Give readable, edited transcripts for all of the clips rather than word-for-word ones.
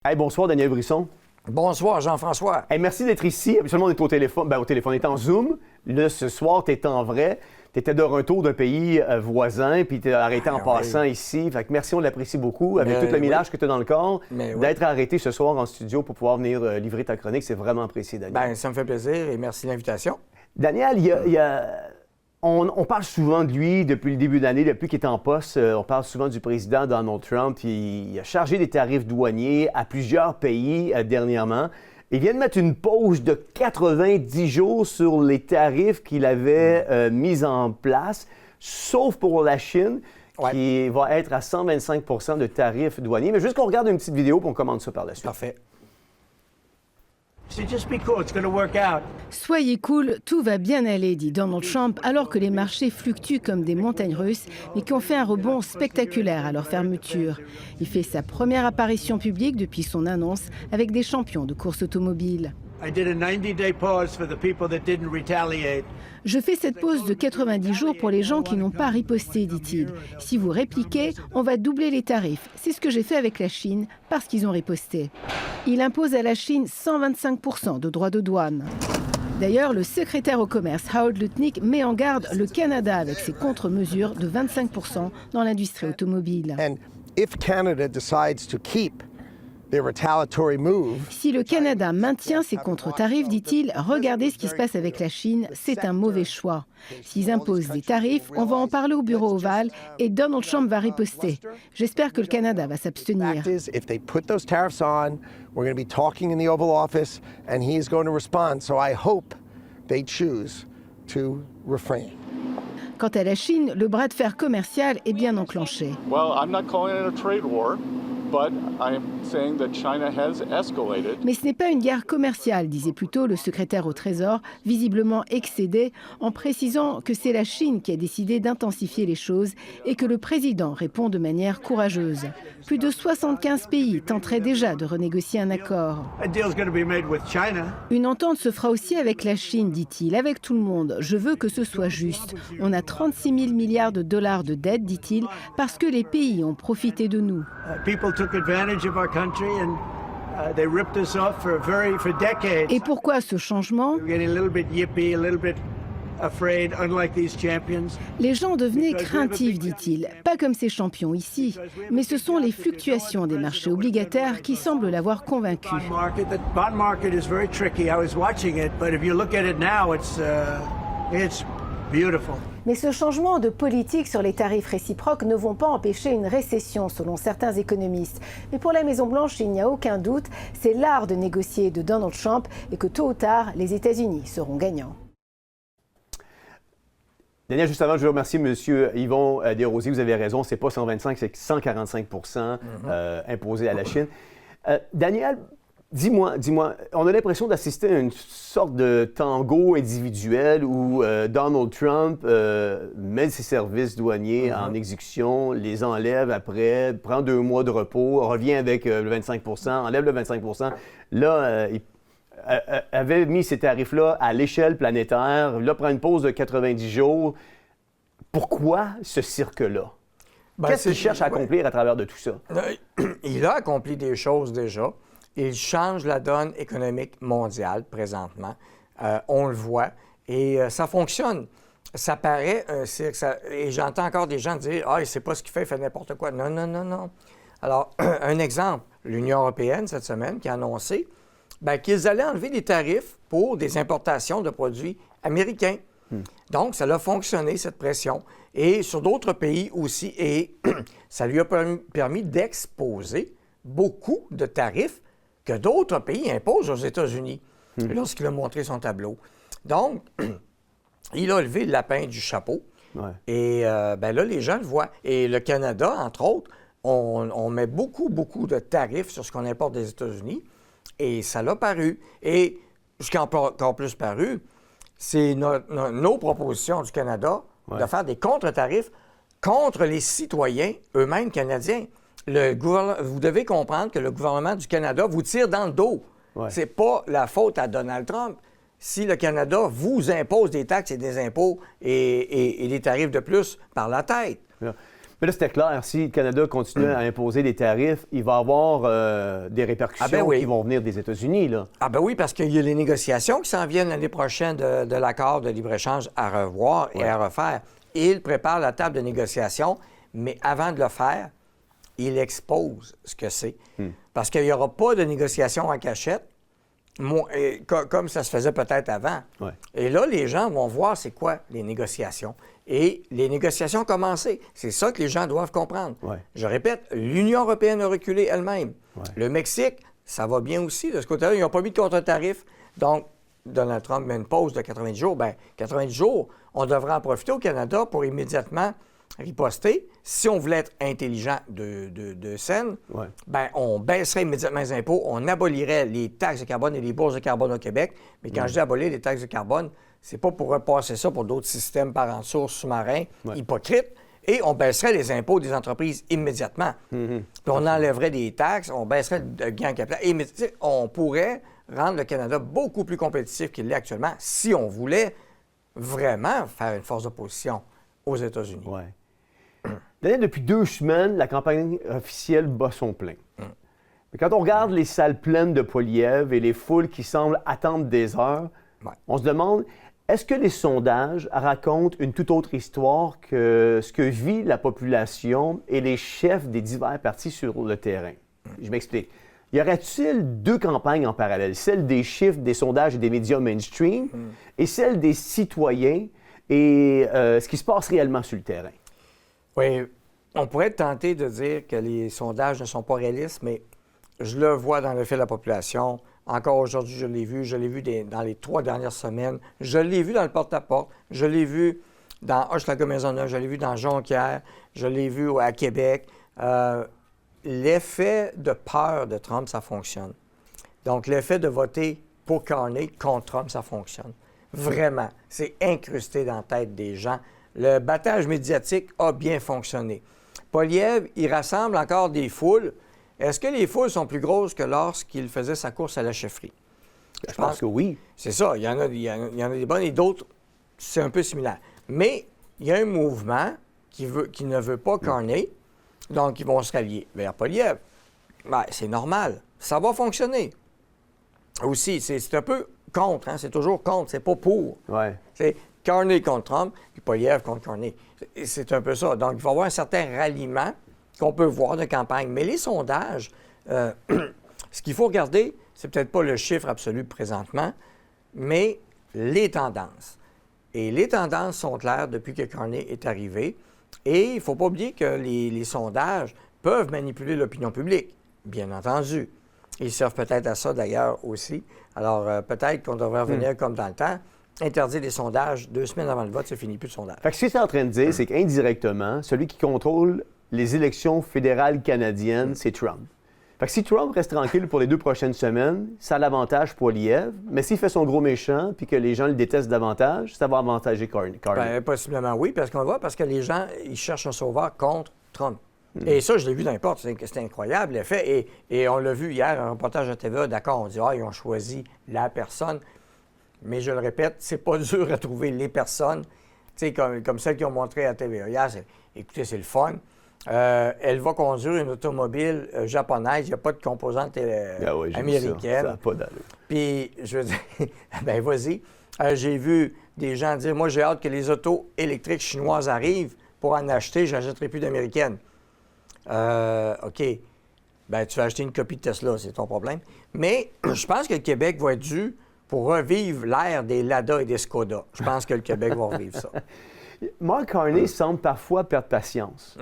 Hey, bonsoir, Daniel Brisson. Bonsoir, Jean-François. Hey, merci d'être ici. Habituellement, on est au téléphone. Au téléphone, on est en Zoom. Là, ce soir, tu es en vrai. Tu étais de retour d'un pays voisin, puis tu es arrêté en passant ici. Fait que merci, on l'apprécie beaucoup. Avec tout le millage que tu as dans le corps, d'être arrêté ce soir en studio pour pouvoir venir livrer ta chronique, c'est vraiment apprécié, Daniel. Bien, ça me fait plaisir et merci de l'invitation. Daniel, on parle souvent de lui depuis le début de l'année, depuis qu'il est en poste. On parle souvent du président Donald Trump. Il a chargé des tarifs douaniers à plusieurs pays dernièrement. Il vient de mettre une pause de 90 jours sur les tarifs qu'il avait mis en place, sauf pour la Chine, qui va être à 125 % de tarifs douaniers. Mais juste qu'on regarde une petite vidéo, puis on commente ça par la suite. Parfait. Soyez cool, tout va bien aller, dit Donald Trump, alors que les marchés fluctuent comme des montagnes russes, mais qui ont fait un rebond spectaculaire à leur fermeture. Il fait sa première apparition publique depuis son annonce avec des champions de course automobile. Je fais cette pause de 90 jours pour les gens qui n'ont pas riposté, dit-il. Si vous répliquez, on va doubler les tarifs. C'est ce que j'ai fait avec la Chine parce qu'ils ont riposté. Il impose à la Chine 125 % de droits de douane. D'ailleurs, le secrétaire au commerce Howard Lutnick met en garde le Canada avec ses contre-mesures de 25 % dans l'industrie automobile. Si le Canada maintient ses contre-tarifs, dit-il, regardez ce qui se passe avec la Chine, c'est un mauvais choix. S'ils imposent des tarifs, on va en parler au bureau ovale et Donald Trump va riposter. J'espère que le Canada va s'abstenir. Quant à la Chine, le bras de fer commercial est bien enclenché. Mais ce n'est pas une guerre commerciale, disait plutôt le secrétaire au Trésor, visiblement excédé, en précisant que c'est la Chine qui a décidé d'intensifier les choses et que le président répond de manière courageuse. Plus de 75 pays tenteraient déjà de renégocier un accord. Une entente se fera aussi avec la Chine, dit-il, avec tout le monde. Je veux que ce soit juste. On a 36 000 milliards de dollars de dettes, dit-il, parce que les pays ont profité de nous. Et pourquoi ce changement ? Les gens devenaient craintifs, dit-il, pas comme ces champions ici, mais ce sont les fluctuations des marchés obligataires qui semblent l'avoir convaincu. Mais ce changement de politique sur les tarifs réciproques ne vont pas empêcher une récession, selon certains économistes. Mais pour la Maison-Blanche, il n'y a aucun doute, c'est l'art de négocier de Donald Trump et que tôt ou tard, les États-Unis seront gagnants. Daniel, juste avant, je veux remercier M. Yvon Desrosiers. Vous avez raison, c'est pas 125, c'est 145 % imposé à la Chine. Daniel, dis-moi, on a l'impression d'assister à une sorte de tango individuel où Donald Trump met ses services douaniers en exécution, les enlève après, prend 2 mois de repos, revient avec le 25 %, enlève le 25 % Là, il avait mis ces tarifs-là à l'échelle planétaire. Là, prend une pause de 90 jours. Pourquoi ce cirque-là? Qu'est-ce qu'il cherche à accomplir à travers de tout ça? Il a accompli des choses déjà. Il change la donne économique mondiale présentement. On le voit. Et ça fonctionne. Ça paraît un cirque. Et j'entends encore des gens dire « Ah, il ne sait pas ce qu'il fait n'importe quoi. » Non, non, non, non. Alors, un exemple. L'Union européenne, cette semaine, qui a annoncé qu'ils allaient enlever des tarifs pour des importations de produits américains. Donc, ça a fonctionné, cette pression. Et sur d'autres pays aussi. Et ça lui a permis d'exposer beaucoup de tarifs que d'autres pays imposent aux États-Unis lorsqu'il a montré son tableau. Donc, il a levé le lapin du chapeau. Ouais. Et là, les gens le voient. Et le Canada, entre autres, on met beaucoup de tarifs sur ce qu'on importe des États-Unis. Et ça l'a paru. Et ce qui a encore plus paru, c'est nos propositions du Canada de faire des contre-tarifs contre les citoyens eux-mêmes canadiens. Vous devez comprendre que le gouvernement du Canada vous tire dans le dos. Ouais. C'est pas la faute à Donald Trump. Si le Canada vous impose des taxes et des impôts et des tarifs de plus par la tête. Yeah. Mais là, c'était clair, si le Canada continue à imposer des tarifs, il va y avoir des répercussions qui vont venir des États-Unis, là. Ah ben oui, parce qu'il y a les négociations qui s'en viennent l'année prochaine de l'accord de libre-échange à revoir et à refaire. Il prépare la table de négociation, mais avant de le faire, il expose ce que c'est. Parce qu'il n'y aura pas de négociation en cachette, comme ça se faisait peut-être avant. Ouais. Et là, les gens vont voir c'est quoi les négociations. Et les négociations ont commencé. C'est ça que les gens doivent comprendre. Ouais. Je répète, l'Union européenne a reculé elle-même. Ouais. Le Mexique, ça va bien aussi. De ce côté-là, ils n'ont pas mis de contre-tarif. Donc, Donald Trump met une pause de 90 jours. Bien, 90 jours, on devrait en profiter au Canada pour immédiatement riposter. Si on voulait être intelligent de scène, bien, on baisserait immédiatement les impôts, on abolirait les taxes de carbone et les bourses de carbone au Québec. Mais quand je dis abolir les taxes de carbone, c'est pas pour repasser ça pour d'autres systèmes par en source sous-marins hypocrites. Et on baisserait les impôts des entreprises immédiatement. Puis on enlèverait des taxes, on baisserait le gain en capital. Et on pourrait rendre le Canada beaucoup plus compétitif qu'il l'est actuellement si on voulait vraiment faire une force d'opposition aux États-Unis. Ouais. Depuis 2 semaines, la campagne officielle bat son plein. Mais quand on regarde les salles pleines de Poilievre et les foules qui semblent attendre des heures, on se demande, est-ce que les sondages racontent une toute autre histoire que ce que vit la population et les chefs des divers partis sur le terrain? Je m'explique. Y aurait-il 2 campagnes en parallèle, celle des chiffres, des sondages et des médias mainstream et celle des citoyens et ce qui se passe réellement sur le terrain? Oui, on pourrait être tenté de dire que les sondages ne sont pas réalistes, mais je le vois dans le fait de la population. Encore aujourd'hui, je l'ai vu dans les 3 dernières semaines, je l'ai vu dans le porte-à-porte, je l'ai vu dans Hochelaga-Maisonneuve, je l'ai vu dans Jonquière, je l'ai vu à Québec. L'effet de peur de Trump, ça fonctionne. Donc, l'effet de voter pour Carney contre Trump, ça fonctionne. Vraiment, c'est incrusté dans la tête des gens. Le battage médiatique a bien fonctionné. Poilievre, il rassemble encore des foules. Est-ce que les foules sont plus grosses que lorsqu'il faisait sa course à la chefferie? Je pense que oui. C'est ça. Il y en a des bonnes et d'autres, c'est un peu similaire. Mais il y a un mouvement qui ne veut pas Carney, donc ils vont se rallier vers Poilievre. Ben, c'est normal. Ça va fonctionner. Aussi, c'est un peu contre, hein? C'est toujours contre, c'est pas pour. Ouais. C'est Carney contre Trump, puis Poilievre contre Carney. C'est un peu ça. Donc, il va y avoir un certain ralliement qu'on peut voir de campagne. Mais les sondages, ce qu'il faut regarder, c'est peut-être pas le chiffre absolu présentement, mais les tendances. Et les tendances sont claires depuis que Carney est arrivé. Et il ne faut pas oublier que les sondages peuvent manipuler l'opinion publique, bien entendu. Ils servent peut-être à ça d'ailleurs aussi. Alors, peut-être qu'on devrait revenir comme dans le temps, interdire les sondages 2 semaines avant le vote, c'est fini, plus de sondage. Fait que ce que tu es en train de dire, c'est qu'indirectement, celui qui contrôle les élections fédérales canadiennes, c'est Trump. Fait que si Trump reste tranquille pour les 2 prochaines semaines, ça a l'avantage Poilievre, mais s'il fait son gros méchant puis que les gens le détestent davantage, ça va avantager Carney. Bien, possiblement oui, parce que les gens, ils cherchent un sauveur contre Trump. Et ça, je l'ai vu dans les portes, c'est incroyable l'effet. Et on l'a vu hier, un reportage à TVA, d'accord, on dit « Ah, ils ont choisi la personne ». Mais je le répète, c'est pas dur à trouver les personnes, tu sais, comme celles qui ont montré à TVA hier. Écoutez, c'est le fun. Elle va conduire une automobile japonaise, il n'y a pas de composante américaine. Ça n'a pas d'allure. Puis, je veux dire, ben vas-y. J'ai vu des gens dire, moi, j'ai hâte que les autos électriques chinoises arrivent pour en acheter, je n'achèterai plus d'américaines. OK. Ben, tu vas acheter une copie de Tesla, c'est ton problème. Mais je pense que le Québec va être dû pour revivre l'ère des Lada et des Skoda. Je pense que le Québec va revivre ça. Mark Carney semble parfois perdre patience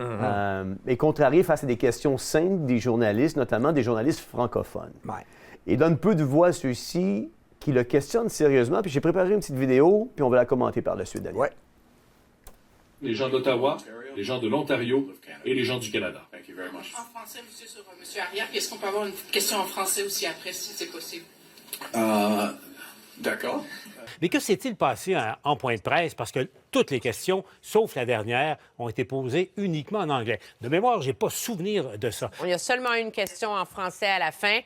et contrarié face à des questions simples des journalistes, notamment des journalistes francophones. Ouais. Il donne peu de voix à ceux-ci qui le questionnent sérieusement. Puis j'ai préparé une petite vidéo, puis on va la commenter par la suite, Daniel. Ouais. Les gens d'Ottawa, les gens de l'Ontario et les gens du Canada. En français, monsieur, sur M. Arrière, est-ce qu'on peut avoir une petite question en français aussi après, si c'est possible? D'accord. Mais que s'est-il passé en point de presse? Parce que toutes les questions, sauf la dernière, ont été posées uniquement en anglais. De mémoire, je n'ai pas souvenir de ça. Il y a seulement une question en français à la fin.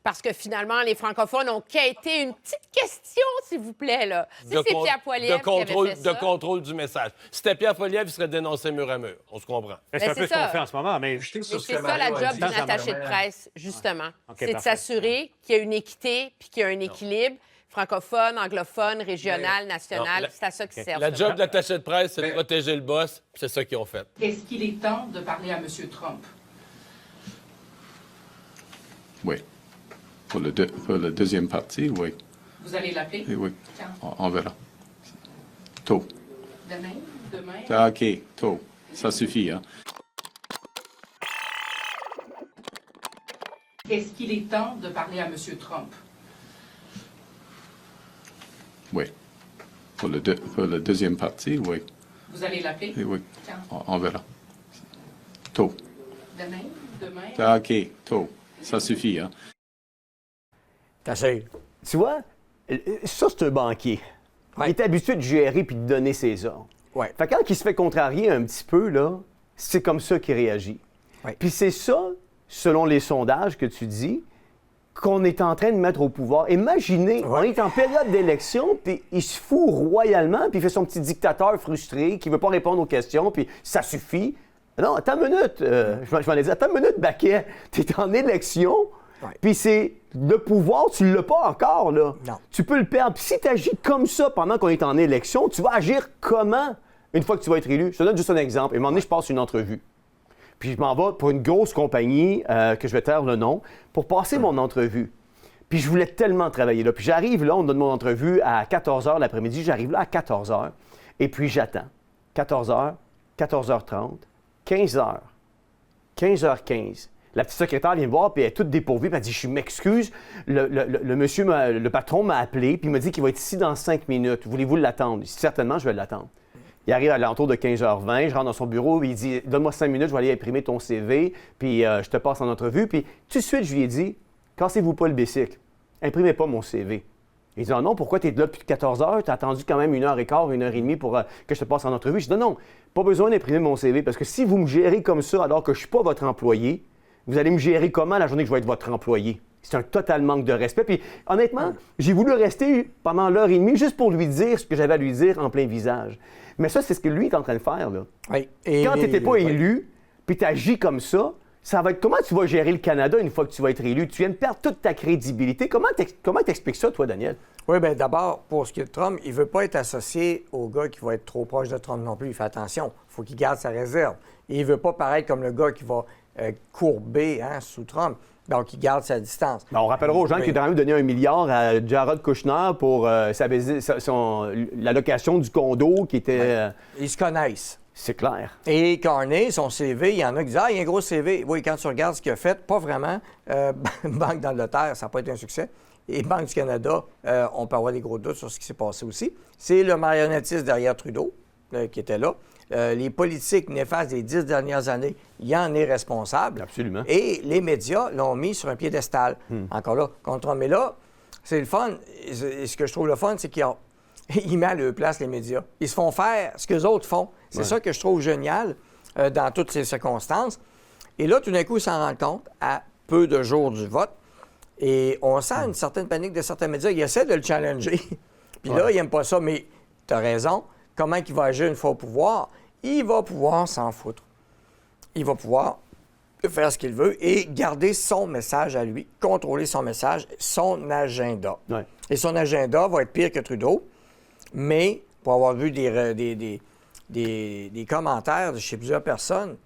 parce que finalement, les francophones ont quêté une petite question, s'il vous plaît, là. Si c'est Pierre Poilievre qui avait fait ça. De contrôle du message. Si c'était Pierre Poilievre, il serait dénoncé mur à mur. On se comprend. C'est un peu ce qu'on fait en ce moment, mais... Mais c'est ça la job d'un attaché de presse, justement. OK, c'est de parfait. s'assurer qu'il y a une équité puis qu'il y a un équilibre francophone, anglophone, régional, national. C'est à ça qu'ils servent. La job de l'attaché de presse, c'est de protéger le boss, puis c'est ça qu'ils ont fait. Est-ce qu'il est temps de parler à M. Trump? Oui. Pour la deuxième partie, oui. Vous allez l'appeler? Oui. Quand? On verra. Tôt. Demain? Demain? Ah, OK, tôt. Ça suffit, hein? Est-ce qu'il est temps de parler à M. Trump? Oui. Pour la deuxième partie, oui. Vous allez l'appeler? Oui. Quand? On verra. Tôt. Demain? Demain? Ah, OK, tôt. Ça suffit, hein? T'as assez. Tu vois, ça, c'est un banquier. Ouais. Il est habitué de gérer puis de donner ses ordres. Ouais. Fait que quand il se fait contrarier un petit peu, là, c'est comme ça qu'il réagit. Ouais. Puis c'est ça, selon les sondages que tu dis, qu'on est en train de mettre au pouvoir. Imaginez, on est en période d'élection, puis il se fout royalement, puis il fait son petit dictateur frustré qui veut pas répondre aux questions, puis ça suffit. Non, attends une minute, je m'en ai dit, attends une minute, Baquet, t'es en élection, puis c'est le pouvoir, tu l'as pas encore, là. Non. Tu peux le perdre. Puis si tu agis comme ça pendant qu'on est en élection, tu vas agir comment une fois que tu vas être élu? Je te donne juste un exemple. Et un moment donné, je passe une entrevue. Puis je m'en vais pour une grosse compagnie, que je vais taire le nom, pour passer mon entrevue. Puis je voulais tellement travailler là. Puis j'arrive là, on me donne mon entrevue à 14 h l'après-midi. J'arrive là à 14 h. Et puis j'attends. 14 h, 14h30, 15 h, 15h15. La petite secrétaire vient me voir, puis elle est toute dépourvue, puis elle dit « Je m'excuse, le patron m'a appelé, puis il m'a dit qu'il va être ici dans 5 minutes. Voulez-vous l'attendre? » Certainement, je vais l'attendre. Il arrive à l'entour de 15h20, je rentre dans son bureau, il dit « Donne-moi 5 minutes, je vais aller imprimer ton CV, puis je te passe en entrevue. » Puis tout de suite, je lui ai dit « Cassez-vous pas le bicycle, imprimez pas mon CV. » Il dit « Non, pourquoi tu es là depuis 14 h? Tu as attendu quand même 1h15, 1h30 pour que je te passe en entrevue. » Je dis « Non, pas besoin d'imprimer mon CV, parce que si vous me gérez comme ça alors que je ne suis pas votre employé, vous allez me gérer comment la journée que je vais être votre employé? » C'est un total manque de respect. Puis honnêtement, j'ai voulu rester pendant l'heure et demie juste pour lui dire ce que j'avais à lui dire en plein visage. Mais ça, c'est ce que lui est en train de faire, là. Oui. Quand tu n'étais pas élu, puis tu agis comme ça va être... Comment tu vas gérer le Canada une fois que tu vas être élu? Tu viens de perdre toute ta crédibilité. Comment t'expliques ça, toi, Daniel? Oui, bien d'abord, pour ce qui est de Trump, il ne veut pas être associé au gars qui va être trop proche de Trump non plus. Il fait attention. Il faut qu'il garde sa réserve. Et il ne veut pas paraître comme le gars qui va courber sous Trump. Donc, il garde sa distance. Ben, on rappellera aux gens qu'il a quand même donné 1 milliard à Jared Kushner pour l'allocation du condo qui était... Ils se connaissent. C'est clair. Et Carney, son CV, il y en a qui disent « Ah, il y a un gros CV. » Oui, quand tu regardes ce qu'il a fait, pas vraiment. Banque d'Angleterre, ça n'a pas été un succès. Et Banque du Canada, on peut avoir des gros doutes sur ce qui s'est passé aussi. C'est le marionnettiste derrière Trudeau qui était là. Les politiques néfastes des 10 dernières années, il en est responsable. Absolument. Et les médias l'ont mis sur un piédestal. Encore là, contre Trump. Mais là, c'est le fun. Et ce que je trouve le fun, c'est qu'il met à leur place les médias. Ils se font faire ce que les autres font. C'est ça que je trouve génial dans toutes ces circonstances. Et là, tout d'un coup, ils s'en rendent compte à peu de jours du vote. Et on sent une certaine panique de certains médias. Ils essaient de le challenger. Puis là, ils n'aiment pas ça. Mais tu as raison. Comment il va agir une fois au pouvoir? Il va pouvoir s'en foutre. Il va pouvoir faire ce qu'il veut et garder son message à lui, contrôler son message, son agenda. Ouais. Et son agenda va être pire que Trudeau, mais pour avoir vu des commentaires de chez plusieurs personnes,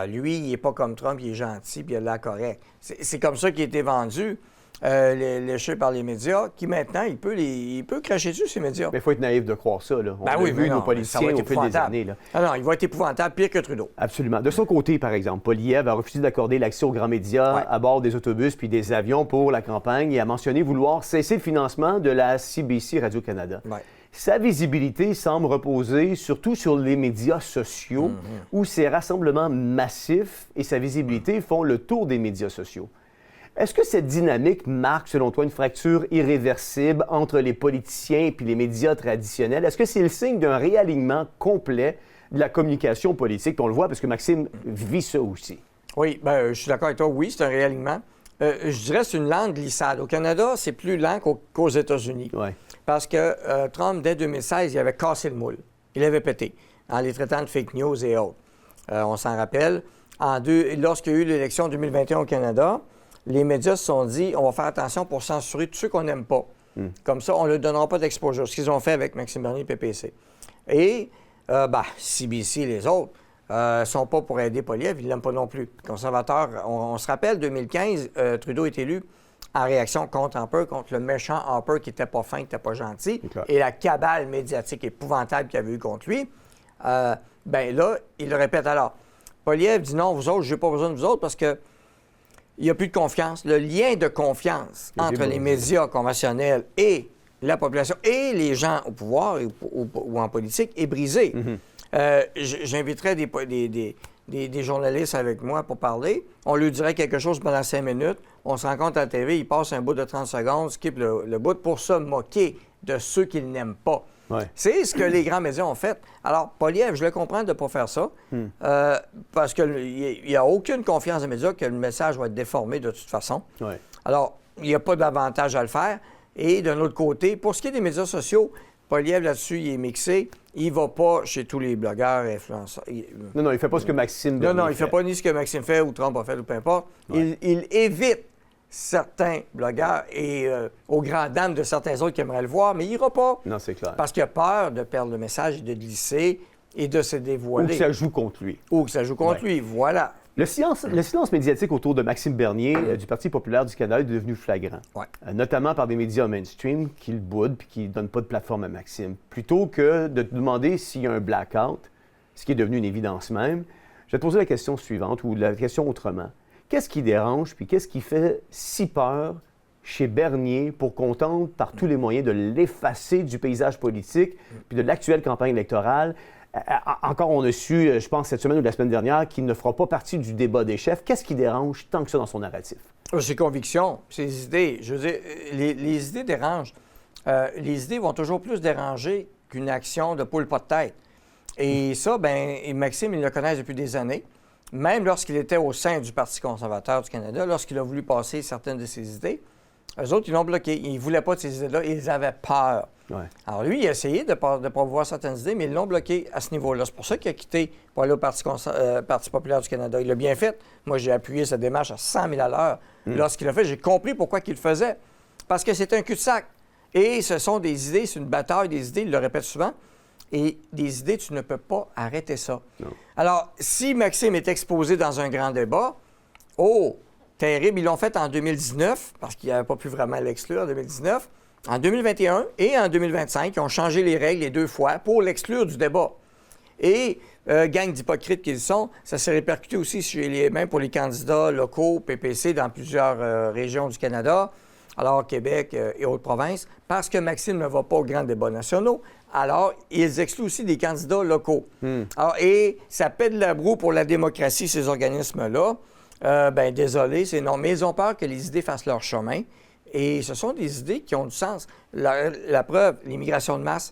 lui, il n'est pas comme Trump, il est gentil, puis il a l'air correct. C'est comme ça qu'il a été vendu. Léché par les médias, qui maintenant, il peut cracher dessus, ces médias. Mais il faut être naïf de croire ça, là. On a vu nos politiciens au fil des années, là. Ah non, il va être épouvantable, pire que Trudeau. Absolument. De son côté, par exemple, Poilievre a refusé d'accorder l'accès aux grands médias à bord des autobus puis des avions pour la campagne et a mentionné vouloir cesser le financement de la CBC Radio-Canada. Ouais. Sa visibilité semble reposer surtout sur les médias sociaux où ses rassemblements massifs et sa visibilité font le tour des médias sociaux. Est-ce que cette dynamique marque, selon toi, une fracture irréversible entre les politiciens et puis les médias traditionnels? Est-ce que c'est le signe d'un réalignement complet de la communication politique? Puis on le voit parce que Maxime vit ça aussi. Oui, bien, je suis d'accord avec toi. Oui, c'est un réalignement. je dirais que c'est une lente glissade. Au Canada, c'est plus lent qu'aux États-Unis. Ouais. Parce que Trump, dès 2016, il avait cassé le moule. Il avait pété en les traitant de fake news et autres. On s'en rappelle. Lorsqu'il y a eu l'élection 2021 au Canada, les médias se sont dit on va faire attention pour censurer tous ceux qu'on n'aime pas. Comme ça, on ne leur donnera pas d'exposure. Ce qu'ils ont fait avec Maxime Bernier et PPC. Et CBC et les autres ne sont pas pour aider Poilievre, ils ne l'aiment pas non plus. Conservateur, on se rappelle, 2015, Trudeau est élu en réaction contre Harper, contre le méchant Harper qui n'était pas fin, qui n'était pas gentil, et la cabale médiatique épouvantable qu'il y avait eu contre lui. Là, il le répète alors. Poilievre dit non, vous autres, je n'ai pas besoin de vous autres parce que il n'y a plus de confiance. Le lien de confiance entre les médias conventionnels et la population et les gens au pouvoir ou en politique est brisé. J'inviterais des journalistes avec moi pour parler. On lui dirait quelque chose pendant 5 minutes. On se rencontre à la TV, il passe un bout de 30 secondes, skip le bout pour se moquer de ceux qu'il n'aime pas. Ouais. C'est ce que les grands médias ont fait. Alors, Poilievre, je le comprends de ne pas faire ça, parce qu'il n'y a aucune confiance des médias que le message va être déformé de toute façon. Ouais. Alors, il n'y a pas d'avantage à le faire. Et d'un autre côté, pour ce qui est des médias sociaux, Poilievre, là-dessus, il est mixé. Il ne va pas chez tous les blogueurs, influenceurs. Non, il ne fait pas ce que Maxime Non, il ne fait pas ni ce que Maxime fait ou Trump a fait ou peu importe. Ouais. Il évite certains blogueurs et aux grandes dames de certains autres qui aimeraient le voir, mais il n'ira pas. Non, c'est clair. Parce qu'il a peur de perdre le message et de glisser et de se dévoiler. Ou que ça joue contre lui. Ou que ça joue contre lui, voilà. Le silence médiatique autour de Maxime Bernier du Parti populaire du Canada est devenu flagrant, notamment par des médias mainstream qui le boudent et qui ne donnent pas de plateforme à Maxime. Plutôt que de te demander s'il y a un blackout, ce qui est devenu une évidence même, je vais te poser la question suivante ou la question autrement. Qu'est-ce qui dérange puis qu'est-ce qui fait si peur chez Bernier pour qu'on tente par tous les moyens de l'effacer du paysage politique puis de l'actuelle campagne électorale? Encore, on a su, je pense, cette semaine ou la semaine dernière, qu'il ne fera pas partie du débat des chefs. Qu'est-ce qui dérange tant que ça dans son narratif? Ses convictions, ses idées. Je veux dire, les idées dérangent. Les idées vont toujours plus déranger qu'une action de poule pas de tête. Et ça, Maxime, il le connaît depuis des années. Même lorsqu'il était au sein du Parti conservateur du Canada, lorsqu'il a voulu passer certaines de ses idées, eux autres, ils l'ont bloqué. Ils ne voulaient pas de ces idées-là. Ils avaient peur. Ouais. Alors lui, il a essayé de promouvoir certaines idées, mais ils l'ont bloqué à ce niveau-là. C'est pour ça qu'il a quitté pour aller au Parti populaire du Canada. Il l'a bien fait. Moi, j'ai appuyé sa démarche à 100 000 à l'heure. Lorsqu'il l'a fait, j'ai compris pourquoi il le faisait. Parce que c'est un cul-de-sac. Et ce sont des idées, c'est une bataille des idées, il le répète souvent. Et des idées, tu ne peux pas arrêter ça. Non. Alors, si Maxime est exposé dans un grand débat, terrible, ils l'ont fait en 2019, parce qu'il n'avait pas pu vraiment l'exclure en 2019. En 2021 et en 2025, ils ont changé les règles les 2 fois pour l'exclure du débat. Et, gang d'hypocrites qu'ils sont, ça s'est répercuté aussi même pour les candidats locaux, PPC, dans plusieurs régions du Canada, alors Québec et autres provinces, parce que Maxime ne va pas aux grands débats nationaux. Alors, ils excluent aussi des candidats locaux. Alors, et ça pète la broue pour la démocratie, ces organismes-là. Désolé, c'est non. Mais ils ont peur que les idées fassent leur chemin. Et ce sont des idées qui ont du sens. La preuve, l'immigration de masse,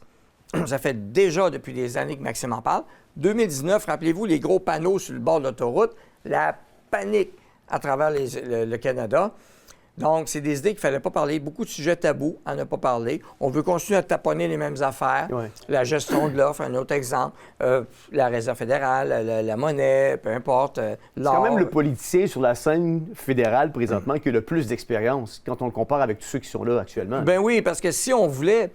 ça fait déjà depuis des années que Maxime en parle. 2019, rappelez-vous, les gros panneaux sur le bord de l'autoroute, la panique à travers le Canada. Donc, c'est des idées qu'il ne fallait pas parler. Beaucoup de sujets tabous à ne pas parler. On veut continuer à taponner les mêmes affaires. Ouais. La gestion de l'offre, un autre exemple. La Réserve fédérale, la monnaie, peu importe. C'est quand même le politicien sur la scène fédérale présentement qui a le plus d'expérience quand on le compare avec tous ceux qui sont là actuellement. Ben oui, parce que si on voulait...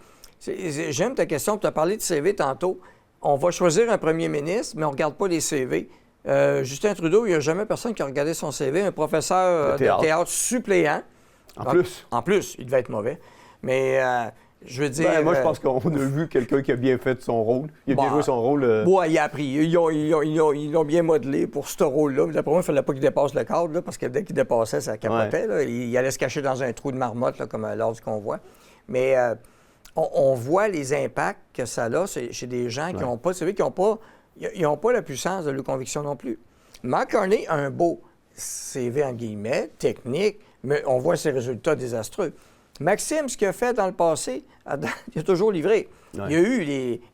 J'aime ta question, tu as parlé de CV tantôt. On va choisir un premier ministre, mais on ne regarde pas les CV. Justin Trudeau, il n'y a jamais personne qui a regardé son CV. Un professeur de théâtre suppléant. En plus, il devait être mauvais. Mais je veux dire... moi, je pense qu'on a vu quelqu'un qui a bien fait son rôle. Il a bien joué son rôle. Oui, il a appris. Ils l'ont bien modelé pour ce rôle-là. Mais d'après moi, il ne fallait pas qu'il dépasse le cadre, là, parce que dès qu'il dépassait, ça capotait. Là. Il allait se cacher dans un trou de marmotte, là, comme lors du convoi. Mais on voit les impacts que ça a chez des gens qui n'ont pas de CV, qui n'ont pas la puissance de leur conviction non plus. Mark Carney a un beau CV, en guillemets, technique, mais on voit ses résultats désastreux. Maxime, ce qu'il a fait dans le passé, il a toujours livré. Ouais. Il y a eu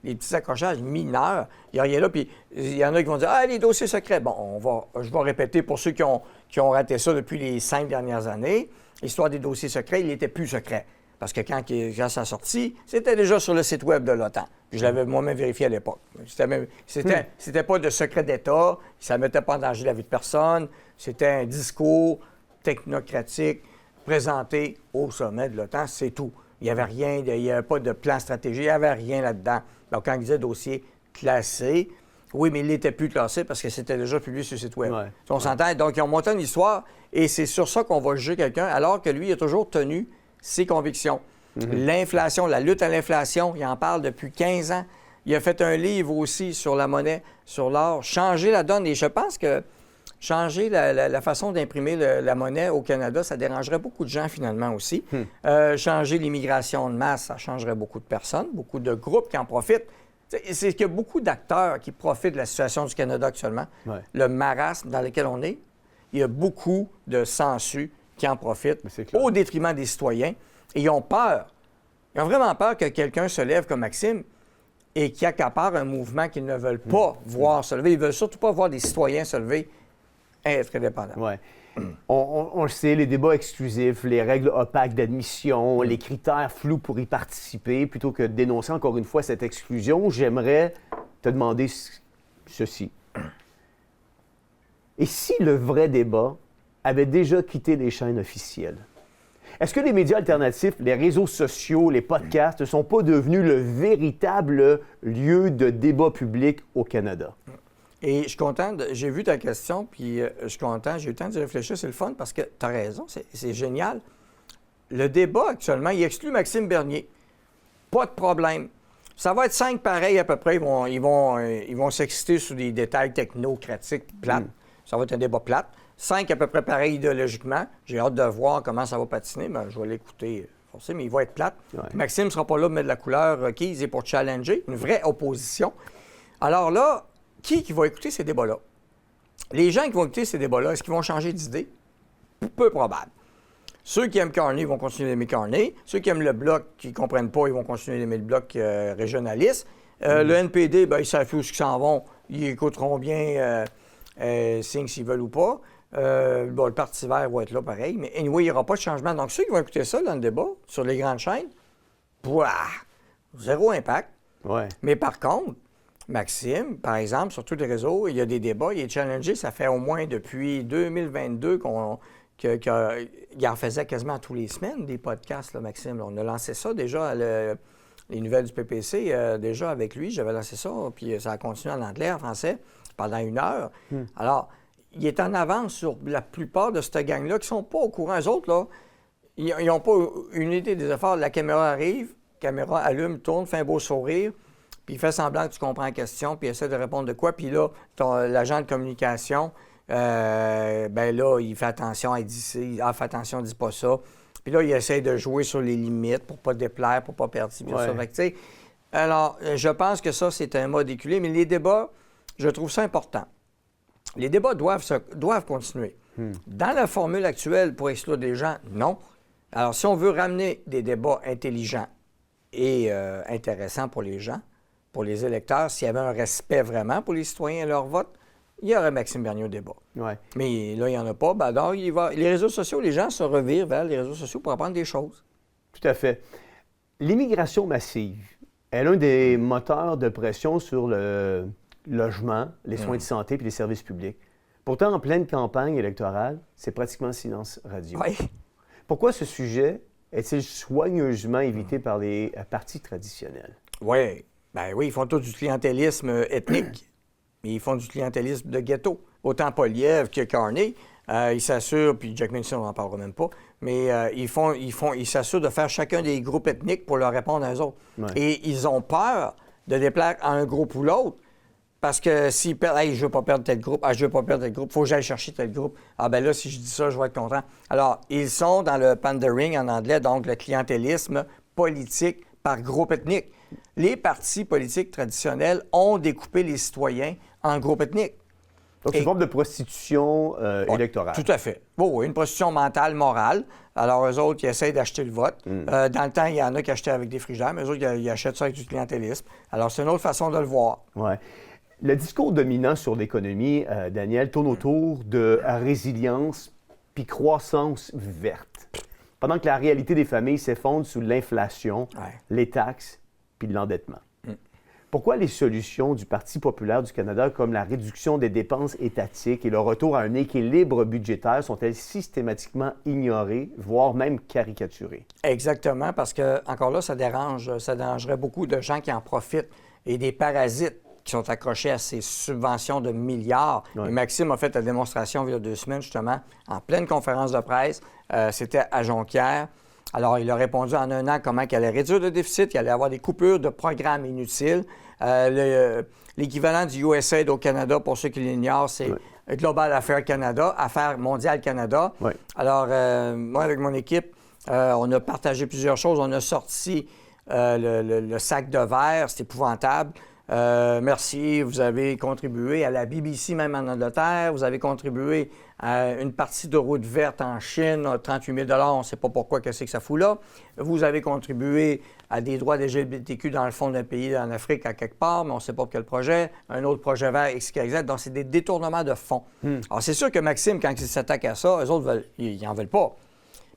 les petits accrochages mineurs. Il n'y a rien là, puis il y en a qui vont dire « Ah, les dossiers secrets! » Bon, je vais répéter pour ceux qui qui ont raté ça depuis les 5 dernières années. L'histoire des dossiers secrets, il n'était plus secret. Parce que quand ça a sorti, c'était déjà sur le site web de l'OTAN. Puis je l'avais moi-même vérifié à l'époque. C'était pas de secret d'État, ça ne mettait pas en danger la vie de personne. C'était un discours technocratique présenté au sommet de l'OTAN, c'est tout. Il n'y avait rien, il n'y avait pas de plan stratégique, il n'y avait rien là-dedans. Donc quand il disait dossier classé, oui, mais il n'était plus classé parce que c'était déjà publié sur le site web. On s'entend. Donc ils ont monté une histoire et c'est sur ça qu'on va juger quelqu'un, alors que lui, il a toujours tenu ses convictions. L'inflation, la lutte à l'inflation, il en parle depuis 15 ans. Il a fait un livre aussi sur la monnaie, sur l'or, changer la donne. Et je pense que changer la façon d'imprimer la monnaie au Canada, ça dérangerait beaucoup de gens finalement aussi. Changer l'immigration de masse, ça changerait beaucoup de personnes, beaucoup de groupes qui en profitent. C'est qu'il y a beaucoup d'acteurs qui profitent de la situation du Canada actuellement. Le marasme dans lequel on est, il y a beaucoup de sangsues qui en profitent au détriment des citoyens. Et ils ont peur. Ils ont vraiment peur que quelqu'un se lève comme Maxime et qui accapare un mouvement qu'ils ne veulent pas voir se lever. Ils ne veulent surtout pas voir des citoyens se lever et être indépendants. Ouais. On le sait, les débats exclusifs, les règles opaques d'admission, les critères flous pour y participer, plutôt que de dénoncer encore une fois cette exclusion, j'aimerais te demander ceci. Et si le vrai débat avait déjà quitté les chaînes officielles? Est-ce que les médias alternatifs, les réseaux sociaux, les podcasts ne sont pas devenus le véritable lieu de débat public au Canada? Et je suis content, j'ai vu ta question, puis je suis content, j'ai eu le temps d'y réfléchir, c'est le fun, parce que tu as raison, c'est génial. Le débat, actuellement, il exclut Maxime Bernier. Pas de problème. Ça va être 5 pareils à peu près, ils vont s'exciter sur des détails technocratiques plates. Ça va être un débat plate. 5 à peu près pareils idéologiquement. J'ai hâte de voir comment ça va patiner. Je vais l'écouter forcément, mais il va être plate. Maxime ne sera pas là pour mettre de la couleur requise et pour challenger. Une vraie opposition. Alors là, qui va écouter ces débats-là? Les gens qui vont écouter ces débats-là, est-ce qu'ils vont changer d'idée? Peu probable. Ceux qui aiment Carney vont continuer d'aimer Carney. Ceux qui aiment le Bloc, qui ne comprennent pas, ils vont continuer d'aimer le Bloc régionaliste. Le NPD, ils savent où ils s'en vont. Ils écouteront bien Singh s'ils veulent ou pas. Le Parti vert va être là pareil. Mais anyway, il n'y aura pas de changement. Donc, ceux qui vont écouter ça dans le débat, sur les grandes chaînes, zéro impact. Mais par contre, Maxime, par exemple, sur tous les réseaux, il y a des débats, il est challengé. Ça fait au moins depuis 2022 qu'il en faisait quasiment tous les semaines, des podcasts, là, Maxime. Là. On a lancé ça déjà, les nouvelles du PPC, déjà avec lui. J'avais lancé ça, puis ça a continué en anglais, en français, pendant 1 heure. Alors, il est en avance sur la plupart de cette gang-là qui ne sont pas au courant. Eux autres, là, ils n'ont pas une idée des efforts. La caméra arrive, la caméra allume, tourne, fait un beau sourire, puis il fait semblant que tu comprends la question, puis il essaie de répondre de quoi. Puis là, l'agent de communication, là, il fait attention, il dit fais attention, dis pas ça. Puis là, il essaie de jouer sur les limites pour pas déplaire, pour pas perdre ci, ça. Fait que, alors, je pense que ça, c'est un mode éculé, mais les débats, je trouve ça important. Les débats doivent continuer. Dans la formule actuelle, pour exclure des gens, non. Alors, si on veut ramener des débats intelligents et intéressants pour les gens, pour les électeurs, s'il y avait un respect vraiment pour les citoyens et leur vote, il y aurait Maxime Bernier au débat. Mais là, il n'y en a pas. Alors, les réseaux sociaux, les gens se revirent vers les réseaux sociaux pour apprendre des choses. Tout à fait. L'immigration massive est l'un des moteurs de pression sur le logement, les soins de santé et les services publics. Pourtant, en pleine campagne électorale, c'est pratiquement silence radio. Pourquoi ce sujet est-il soigneusement évité par les partis traditionnels? Oui, ils font tout du clientélisme ethnique, mais ils font du clientélisme de ghetto. Autant Poilievre que Carney, ils s'assurent, puis Jack Minson, on n'en parlera même pas, mais ils s'assurent de faire chacun des groupes ethniques pour leur répondre à eux autres. Et ils ont peur de déplaire à un groupe ou l'autre. Parce que s'ils perdent, je ne veux pas perdre tel groupe, je ne veux pas perdre tel groupe, il faut que j'aille chercher tel groupe. Là, si je dis ça, je vais être content. Alors, ils sont dans le pandering en anglais, donc le clientélisme politique par groupe ethnique. Les partis politiques traditionnels ont découpé les citoyens en groupes ethniques. Donc, c'est une forme de prostitution électorale. Tout à fait. Oui, une prostitution mentale, morale. Alors, eux autres, ils essayent d'acheter le vote. Dans le temps, il y en a qui achetaient avec des frigidaires, mais eux autres, ils achètent ça avec du clientélisme. Alors, c'est une autre façon de le voir. Oui. Le discours dominant sur l'économie, Daniel, tourne autour de résilience puis croissance verte. Pendant que la réalité des familles s'effondre sous l'inflation, les taxes puis l'endettement. Pourquoi les solutions du Parti populaire du Canada, comme la réduction des dépenses étatiques et le retour à un équilibre budgétaire, sont-elles systématiquement ignorées, voire même caricaturées? Exactement, parce que, encore là, ça dérangerait beaucoup de gens qui en profitent et des parasites qui sont accrochés à ces subventions de milliards. Et Maxime a fait la démonstration il y a 2 semaines, justement, en pleine conférence de presse. C'était à Jonquière. Alors, il a répondu en 1 an comment il allait réduire le déficit, qu'il allait avoir des coupures de programmes inutiles. L'équivalent du USAID au Canada, pour ceux qui l'ignorent, c'est Global Affairs Canada, Affaires mondiales Canada. Alors, moi, avec mon équipe, on a partagé plusieurs choses. On a sorti le sac de verre, c'est épouvantable. Merci, vous avez contribué à la BBC, même en Angleterre. Vous avez contribué à une partie de route verte en Chine, 38 000 on ne sait pas pourquoi, qu'est-ce que ça fout là. Vous avez contribué à des droits des LGBTQ dans le fond d'un pays en Afrique à quelque part, mais on ne sait pas quel projet. Un autre projet vert, XYZ. Donc, c'est des détournements de fonds. Alors, c'est sûr que Maxime, quand il s'attaque à ça, eux autres, ils n'en veulent pas.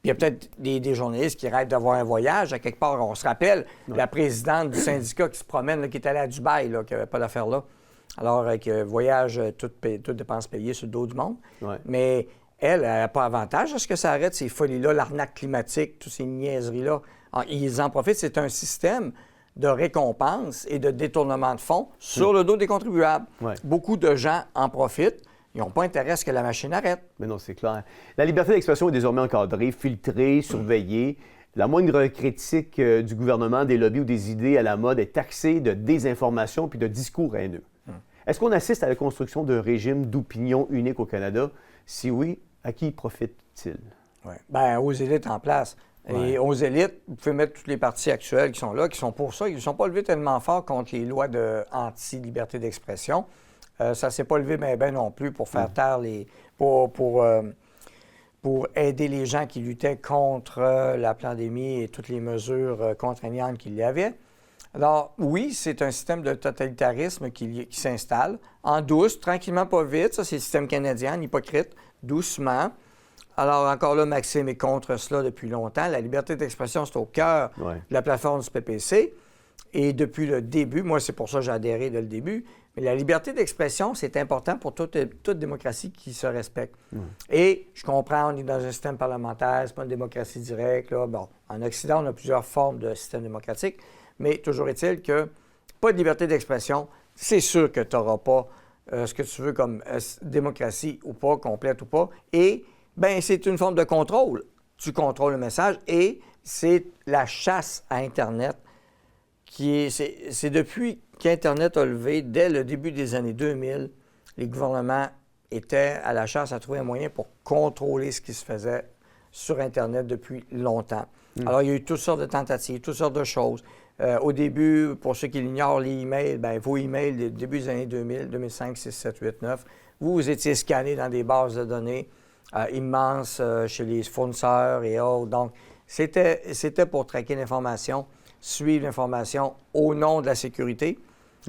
Puis il y a peut-être des journalistes qui rêvent d'avoir un voyage. À quelque part, on se rappelle, la présidente du syndicat qui se promène, là, qui est allée à Dubaï, là, qui n'avait pas d'affaires là. Alors, avec voyage, toutes dépenses payées sur le dos du monde. Mais elle n'a pas avantage à ce que ça arrête ces folies-là, l'arnaque climatique, toutes ces niaiseries-là. Alors, ils en profitent. C'est un système de récompense et de détournement de fonds sur le dos des contribuables. Beaucoup de gens en profitent. Ils n'ont pas intérêt à ce que la machine arrête. Mais non, c'est clair. La liberté d'expression est désormais encadrée, filtrée, surveillée. La moindre critique du gouvernement, des lobbies ou des idées à la mode est taxée de désinformation puis de discours haineux. Est-ce qu'on assiste à la construction d'un régime d'opinion unique au Canada? Si oui, à qui profite-t-il? Bien, aux élites en place. Et aux élites, vous pouvez mettre tous les partis actuels qui sont là, qui sont pour ça. Ils ne sont pas levés tellement fort contre les lois de anti-liberté d'expression. Ça ne s'est pas levé bien non plus pour faire taire les... pour aider les gens qui luttaient contre la pandémie et toutes les mesures contraignantes qu'il y avait. Alors, oui, c'est un système de totalitarisme qui s'installe en douce, tranquillement, pas vite. Ça, c'est le système canadien, hypocrite, doucement. Alors, encore là, Maxime est contre cela depuis longtemps. La liberté d'expression, c'est au cœur de la plateforme du PPC. Et depuis le début, moi, c'est pour ça que j'ai adhéré dès le début, mais la liberté d'expression, c'est important pour toute démocratie qui se respecte. Et je comprends, on est dans un système parlementaire, c'est pas une démocratie directe. Là. Bon, en Occident, on a plusieurs formes de système démocratique, mais toujours est-il que pas de liberté d'expression, c'est sûr que tu n'auras pas ce que tu veux comme démocratie ou pas, complète ou pas. Et, bien, c'est une forme de contrôle. Tu contrôles le message et c'est la chasse à Internet c'est depuis qu'Internet a levé, dès le début des années 2000, les gouvernements étaient à la chasse à trouver un moyen pour contrôler ce qui se faisait sur Internet depuis longtemps. Alors, il y a eu toutes sortes de tentatives, toutes sortes de choses. Au début, pour ceux qui l'ignorent, les emails, bien, vos emails, du début des années 2000, 2005, 6, 7, 8, 9, vous étiez scannés dans des bases de données immenses chez les fournisseurs et autres. Donc, c'était pour traquer l'information, suivre l'information au nom de la sécurité.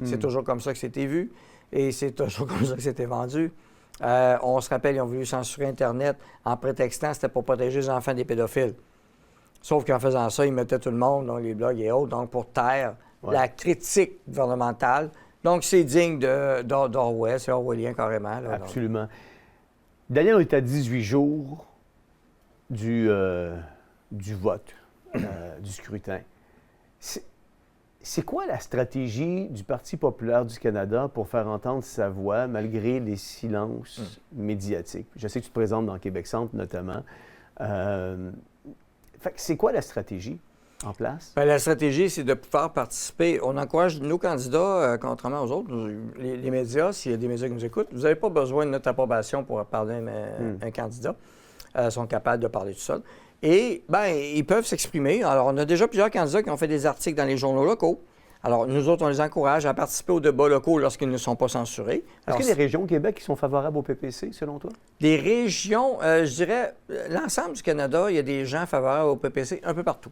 C'est toujours comme ça que c'était vu et c'est toujours comme ça que c'était vendu. On se rappelle, ils ont voulu censurer Internet en prétextant que c'était pour protéger les enfants des pédophiles. Sauf qu'en faisant ça, ils mettaient tout le monde, donc les blogs et autres, donc pour taire la critique gouvernementale. Donc, c'est digne d'Orwell, c'est orwellien carrément. Là, absolument. Donc. Daniel, on est à 18 jours du vote, du scrutin. C'est quoi la stratégie du Parti populaire du Canada pour faire entendre sa voix malgré les silences médiatiques? Je sais que tu te présentes dans Québec Centre notamment. C'est quoi la stratégie en place? Bien, la stratégie, c'est de pouvoir participer. On encourage nos candidats, contrairement aux autres, les médias, s'il y a des médias qui nous écoutent, vous n'avez pas besoin de notre approbation pour parler un candidat. Ils sont capables de parler tout seuls. Et, bien, ils peuvent s'exprimer. Alors, on a déjà plusieurs candidats qui ont fait des articles dans les journaux locaux. Alors, nous autres, on les encourage à participer aux débats locaux lorsqu'ils ne sont pas censurés. Est-ce qu'il y a des régions au Québec qui sont favorables au PPC, selon toi? Des régions, je dirais, l'ensemble du Canada, il y a des gens favorables au PPC un peu partout.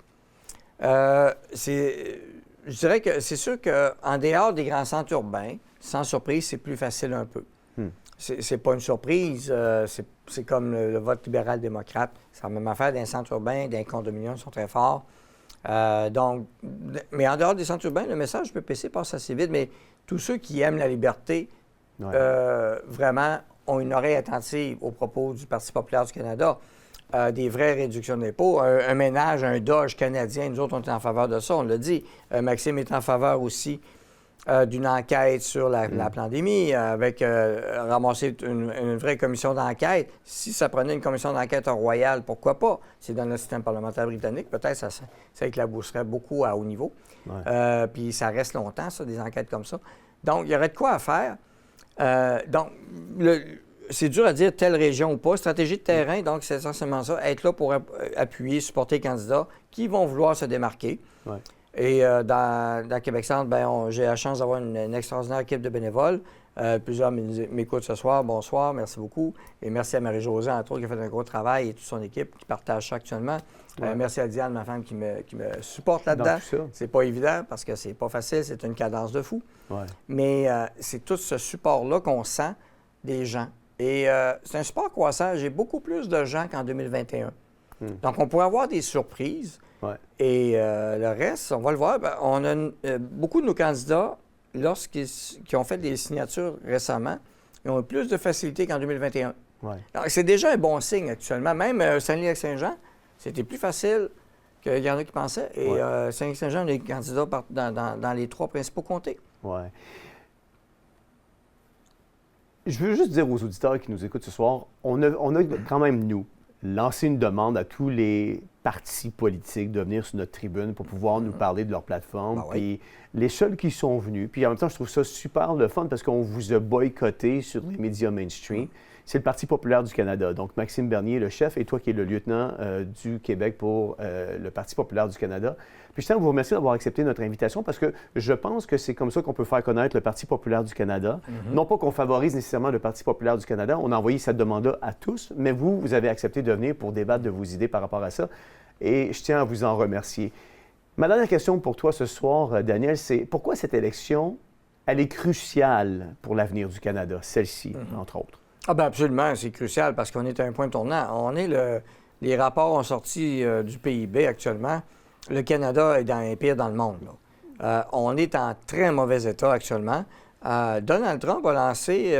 je dirais que c'est sûr qu'en dehors des grands centres urbains, sans surprise, c'est plus facile un peu. C'est pas une surprise. C'est comme le vote libéral-démocrate. C'est la même affaire. Dans les centres urbains, dans les condominiums sont très forts. Mais en dehors des centres urbains, le message du PPC passe assez vite. Mais tous ceux qui aiment la liberté, vraiment, ont une oreille attentive aux propos du Parti populaire du Canada. Des vraies réductions d'impôts. Un ménage, un Dodge canadien, nous autres, on est en faveur de ça, on l'a dit. Maxime est en faveur aussi d'une enquête sur la pandémie, avec ramasser une vraie commission d'enquête. Si ça prenait une commission d'enquête royale, pourquoi pas? C'est dans le système parlementaire britannique. Peut-être ça éclabousserait beaucoup à haut niveau. Puis ça reste longtemps, ça, des enquêtes comme ça. Donc, il y aurait de quoi à faire. C'est dur à dire telle région ou pas. Stratégie de terrain, donc c'est essentiellement ça. Être là pour appuyer, supporter les candidats qui vont vouloir se démarquer. Et dans Québec Centre, j'ai la chance d'avoir une extraordinaire équipe de bénévoles. Plusieurs m'écoutent ce soir. Bonsoir, merci beaucoup. Et merci à Marie-Josée, entre autres, qui a fait un gros travail, et toute son équipe qui partage ça actuellement. Merci à Diane, ma femme, qui me supporte là-dedans. C'est pas évident parce que c'est pas facile, c'est une cadence de fou. Mais c'est tout ce support-là qu'on sent des gens. Et c'est un support croissant. J'ai beaucoup plus de gens qu'en 2021. Donc, on pourrait avoir des surprises. Et le reste, on va le voir. On a beaucoup de nos candidats, qui ont fait des signatures récemment, ils ont eu plus de facilité qu'en 2021. Donc, c'est déjà un bon signe actuellement. Même Saint-Lô-Saint-Jean, c'était plus facile qu'il y en a qui pensaient. Et Saint-Lô-Saint-Jean, on est candidats dans les 3 principaux comtés. Je veux juste dire aux auditeurs qui nous écoutent ce soir, on a quand même, nous, lancé une demande à tous les partis politiques de venir sur notre tribune pour pouvoir nous parler de leur plateforme. Puis les seuls qui sont venus, puis en même temps, je trouve ça super le fun parce qu'on vous a boycotté sur les médias mainstream. C'est le Parti populaire du Canada. Donc, Maxime Bernier, le chef, et toi qui es le lieutenant du Québec pour le Parti populaire du Canada. Puis je tiens à vous remercier d'avoir accepté notre invitation parce que je pense que c'est comme ça qu'on peut faire connaître le Parti populaire du Canada. Non pas qu'on favorise nécessairement le Parti populaire du Canada. On a envoyé cette demande-là à tous, mais vous avez accepté de venir pour débattre de vos idées par rapport à ça. Et je tiens à vous en remercier. Ma dernière question pour toi ce soir, Daniel, c'est pourquoi cette élection, elle est cruciale pour l'avenir du Canada, celle-ci, entre autres? Ah bien absolument, c'est crucial parce qu'on est à un point tournant. Les rapports ont sorti du PIB actuellement. Le Canada est dans un pire dans le monde. On est en très mauvais état actuellement. Donald Trump a lancé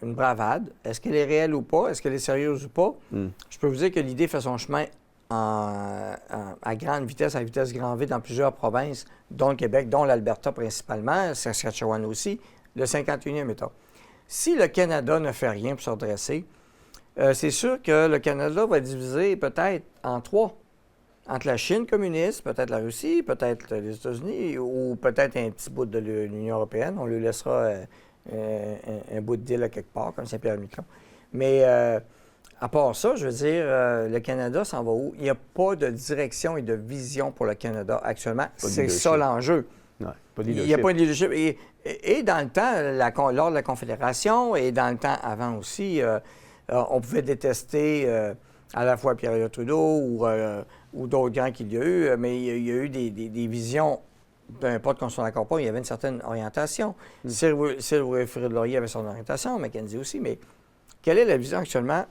une bravade. Est-ce qu'elle est réelle ou pas? Est-ce qu'elle est sérieuse ou pas? Je peux vous dire que l'idée fait son chemin à grande vitesse, à vitesse grand V dans plusieurs provinces, dont le Québec, dont l'Alberta principalement, Saskatchewan aussi, le 51e État. Si le Canada ne fait rien pour se redresser, c'est sûr que le Canada va diviser peut-être en 3. Entre la Chine communiste, peut-être la Russie, peut-être les États-Unis ou peut-être un petit bout de l'Union européenne. On lui laissera un bout de deal à quelque part, comme Saint-Pierre-Miquelon. Mais à part ça, je veux dire, le Canada s'en va où? Il n'y a pas de direction et de vision pour le Canada actuellement. C'est ça l'enjeu. Il n'y a pas de leadership. Et dans le temps, lors de la Confédération et dans le temps avant aussi, on pouvait détester à la fois Pierre Trudeau ou d'autres grands qu'il y a eu, mais il y a eu des visions, peu importe qu'on soit d'accord pas, il y avait une certaine orientation. Wilfrid Laurier avait son orientation, Mackenzie aussi, mais quelle est la vision actuellement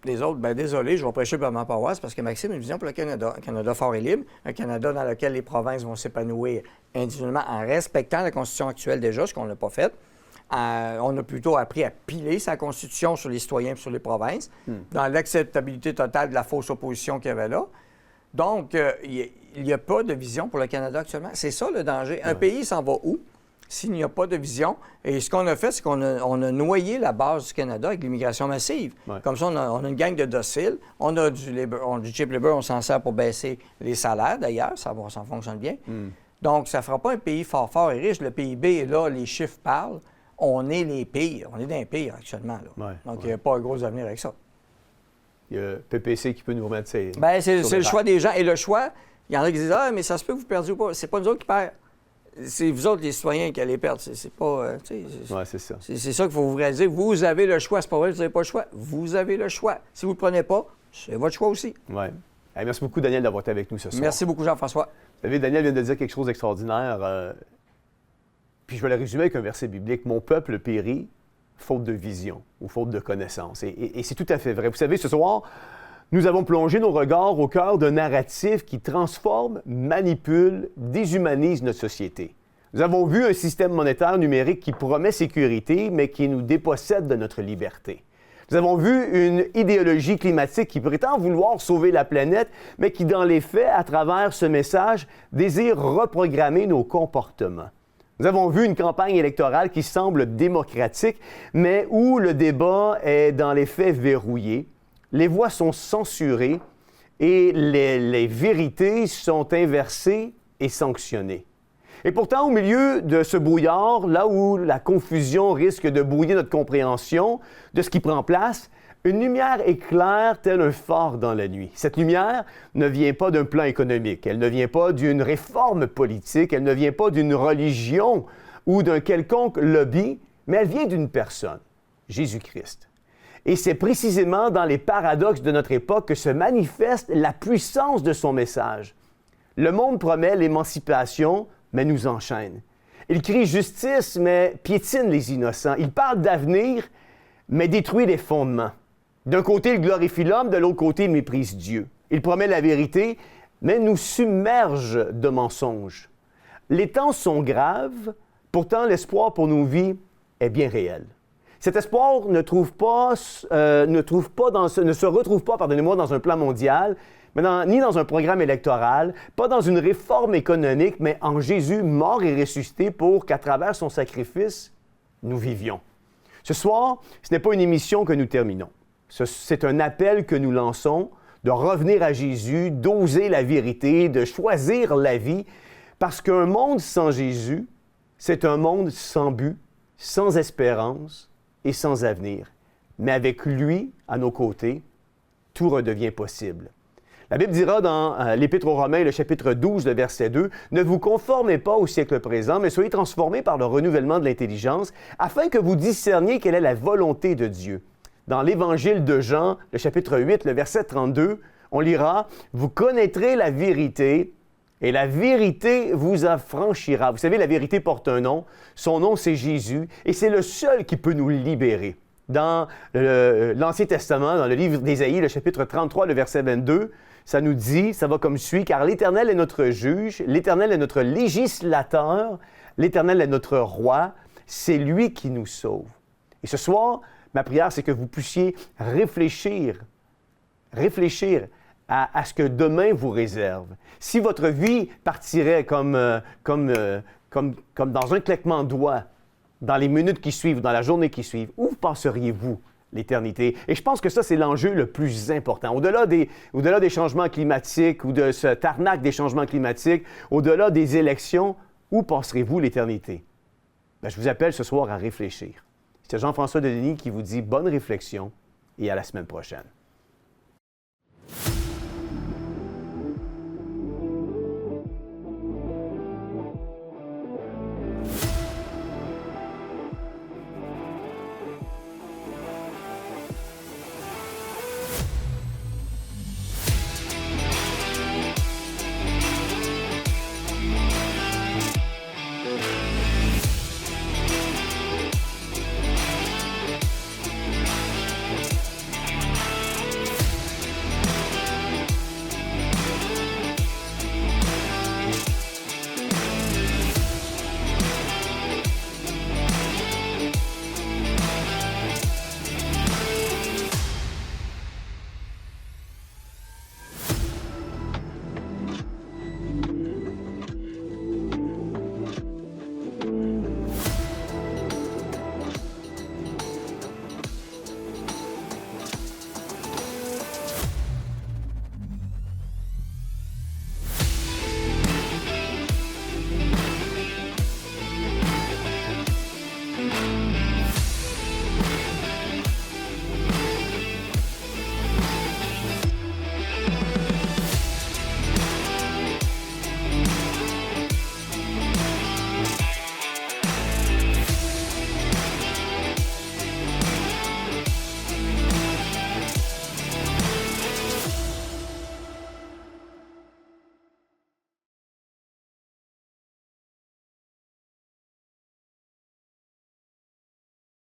des autres? Bien, désolé, je vais prêcher pour ma paroisse parce que Maxime a une vision pour le Canada. Un Canada fort et libre, un Canada dans lequel les provinces vont s'épanouir individuellement en respectant la Constitution actuelle déjà, ce qu'on n'a pas fait. On a plutôt appris à piler sa Constitution sur les citoyens et sur les provinces, dans l'acceptabilité totale de la fausse opposition qu'il y avait là. Donc, il n'y a pas de vision pour le Canada actuellement. C'est ça le danger. Un pays s'en va où s'il n'y a pas de vision? Et ce qu'on a fait, c'est qu'on a noyé la base du Canada avec l'immigration massive. Comme ça, on a une gang de dociles. On a du cheap labor, on s'en sert pour baisser les salaires, d'ailleurs. Ça fonctionne bien. Donc, ça ne fera pas un pays fort et riche. Le PIB est là, les chiffres parlent. On est les pires. On est dans les pires actuellement. Donc, il n'y a pas un gros avenir avec ça. Il y a PPC qui peut nous remettre ses... Bien, c'est le choix des gens. Et le choix, il y en a qui disent « Ah, mais ça se peut que vous perdiez ou pas. » C'est pas nous autres qui perdent. C'est vous autres, les citoyens, qui allez perdre. C'est pas... c'est ça. C'est ça qu'il faut vous réaliser. Vous avez le choix. C'est pas vrai que vous n'avez pas le choix. Vous avez le choix. Si vous ne le prenez pas, c'est votre choix aussi. Oui. Hey, merci beaucoup, Daniel, d'avoir été avec nous ce soir. Merci beaucoup, Jean-François. Vous savez, Daniel vient de dire quelque chose d'extraordinaire. Puis je vais le résumer avec un verset biblique. « Mon peuple périt, faute de vision ou faute de connaissance. » Et c'est tout à fait vrai. Vous savez, ce soir, nous avons plongé nos regards au cœur d'un narratif qui transforme, manipule, déshumanise notre société. Nous avons vu un système monétaire numérique qui promet sécurité, mais qui nous dépossède de notre liberté. Nous avons vu une idéologie climatique qui prétend vouloir sauver la planète, mais qui, dans les faits, à travers ce message, désire reprogrammer nos comportements. Nous avons vu une campagne électorale qui semble démocratique, mais où le débat est, dans les faits, verrouillé. Les voix sont censurées et les vérités sont inversées et sanctionnées. Et pourtant, au milieu de ce brouillard, là où la confusion risque de brouiller notre compréhension de ce qui prend place, une lumière éclaire tel un phare dans la nuit. Cette lumière ne vient pas d'un plan économique, elle ne vient pas d'une réforme politique, elle ne vient pas d'une religion ou d'un quelconque lobby, mais elle vient d'une personne, Jésus-Christ. Et c'est précisément dans les paradoxes de notre époque que se manifeste la puissance de son message. Le monde promet l'émancipation, mais nous enchaîne. Il crie justice, mais piétine les innocents. Il parle d'avenir, mais détruit les fondements. D'un côté, il glorifie l'homme, de l'autre côté, il méprise Dieu. Il promet la vérité, mais nous submerge de mensonges. Les temps sont graves, pourtant l'espoir pour nos vies est bien réel. Cet espoir ne se retrouve pas, pardonnez-moi, dans un plan mondial, ni dans un programme électoral, pas dans une réforme économique, mais en Jésus mort et ressuscité pour qu'à travers son sacrifice, nous vivions. Ce soir, ce n'est pas une émission que nous terminons. C'est un appel que nous lançons de revenir à Jésus, d'oser la vérité, de choisir la vie, parce qu'un monde sans Jésus, c'est un monde sans but, sans espérance et sans avenir. Mais avec lui, à nos côtés, tout redevient possible. La Bible dira dans l'Épître aux Romains, le chapitre 12, le verset 2, « Ne vous conformez pas au siècle présent, mais soyez transformés par le renouvellement de l'intelligence, afin que vous discerniez quelle est la volonté de Dieu. » Dans l'Évangile de Jean, le chapitre 8, le verset 32, on lira « Vous connaîtrez la vérité, et la vérité vous affranchira. » Vous savez, la vérité porte un nom. Son nom, c'est Jésus, et c'est le seul qui peut nous libérer. Dans l'Ancien Testament, dans le livre d'Ésaïe, le chapitre 33, le verset 22, ça nous dit, ça va comme suit, « Car l'Éternel est notre juge, l'Éternel est notre législateur, l'Éternel est notre roi, c'est lui qui nous sauve. » Et ce soir, ma prière, c'est que vous puissiez réfléchir à ce que demain vous réserve. Si votre vie partirait comme dans un claquement de doigts, dans les minutes qui suivent, dans la journée qui suit, où penseriez-vous l'éternité? Et je pense que ça, c'est l'enjeu le plus important. Au-delà des changements climatiques ou de ce arnaque des changements climatiques, au-delà des élections, où passerez-vous l'éternité? Bien, je vous appelle ce soir à réfléchir. C'est Jean-François Denis qui vous dit bonne réflexion et à la semaine prochaine.